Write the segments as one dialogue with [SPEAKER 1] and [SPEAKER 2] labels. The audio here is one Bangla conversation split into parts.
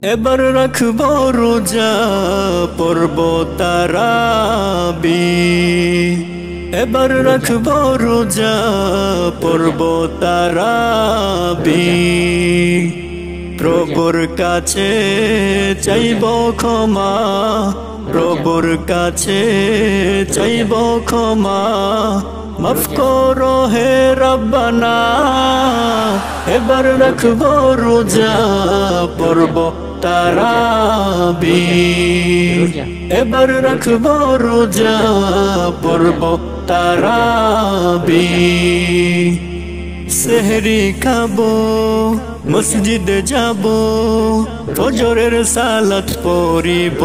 [SPEAKER 1] এবার রাখবো রোজা পড়ব তারাবি। এবার রাখবো রোজা পড়ব তারাবি। প্রভুর কাছে চাইব ক্ষমা, প্রভুর কাছে চাইব ক্ষমা। মাফ করো হে রব্বানা। এবার রাখবো রোজা পড়ব তারাবি। এবার রাখবো রোজা পড়ব তারাবি। সেহরি খাবো, মসজিদে যাব, ফজরের সালাত পড়িব।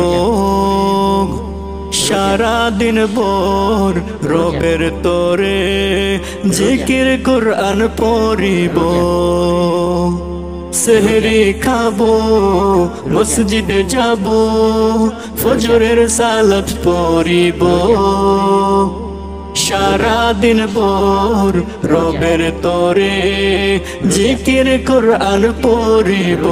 [SPEAKER 1] সারা দিন ভোর রবের তরে জিকির কুরআন পড়িব। সেহরি খাবো, মসজিদে যাব, ফজরের সালাত পড়িব। সারা দিন ভোর রবের তরে জিকির কুরআন পড়িব।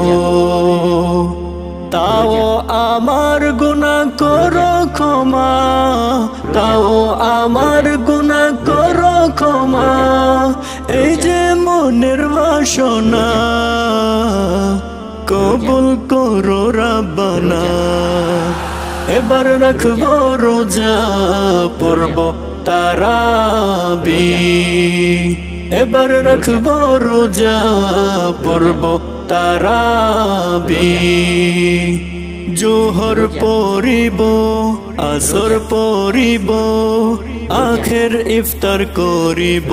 [SPEAKER 1] তাও আমার গুনাহ করো ক্ষমা, তাও আমার গুনাহ করো ক্ষমা। এই যে মনের বাসনা কবুল করো রব্বানা। এবার রাখবো রোজা পড়ব তারাবি। এবার রাখবো রোজা পড়ব তারাবি। জোহর পড়িব, আসর পড়িব, আখের ইফতার করিব।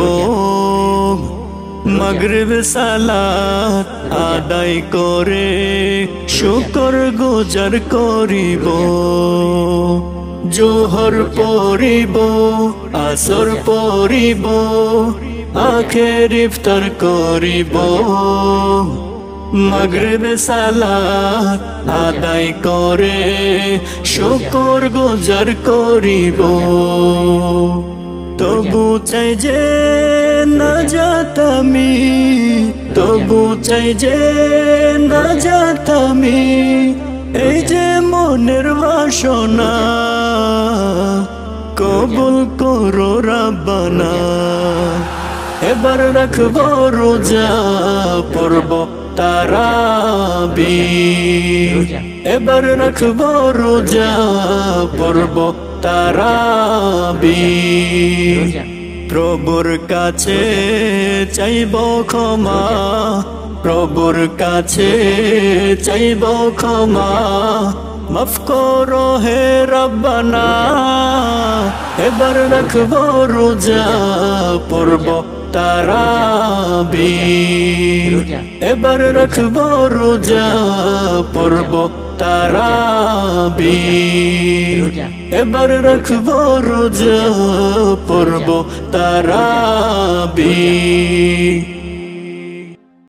[SPEAKER 1] মাগরিব সালাত আদায় করে শুকর গুজার করিব। জোহর পড়িব, আসর পড়িব, আখের ইফতার করিব। মাগরিব সালাত আদায় করে শুকর গুজার করিব। তবু চাই যে নাজাত আমি, তবু চাই যে নাজাত আমি। এই যে মনের বাসনা কবুল করো রব্বানা। এবার রাখবো রোজা পড়ব তারাবি। এবার রাখবো রোজা পড়ব তারাবি। প্রভুর কাছে চাইব ক্ষমা, প্রভুর কাছে চাইব ক্ষমা। মাফ করো হে রব্বানা। এবার রাখবো রোজা পড়ব তারাবি। এবার রাখবো রোজা পড়ব তারাবি। এবার রাখবো রোজা পড়ব তারাবি।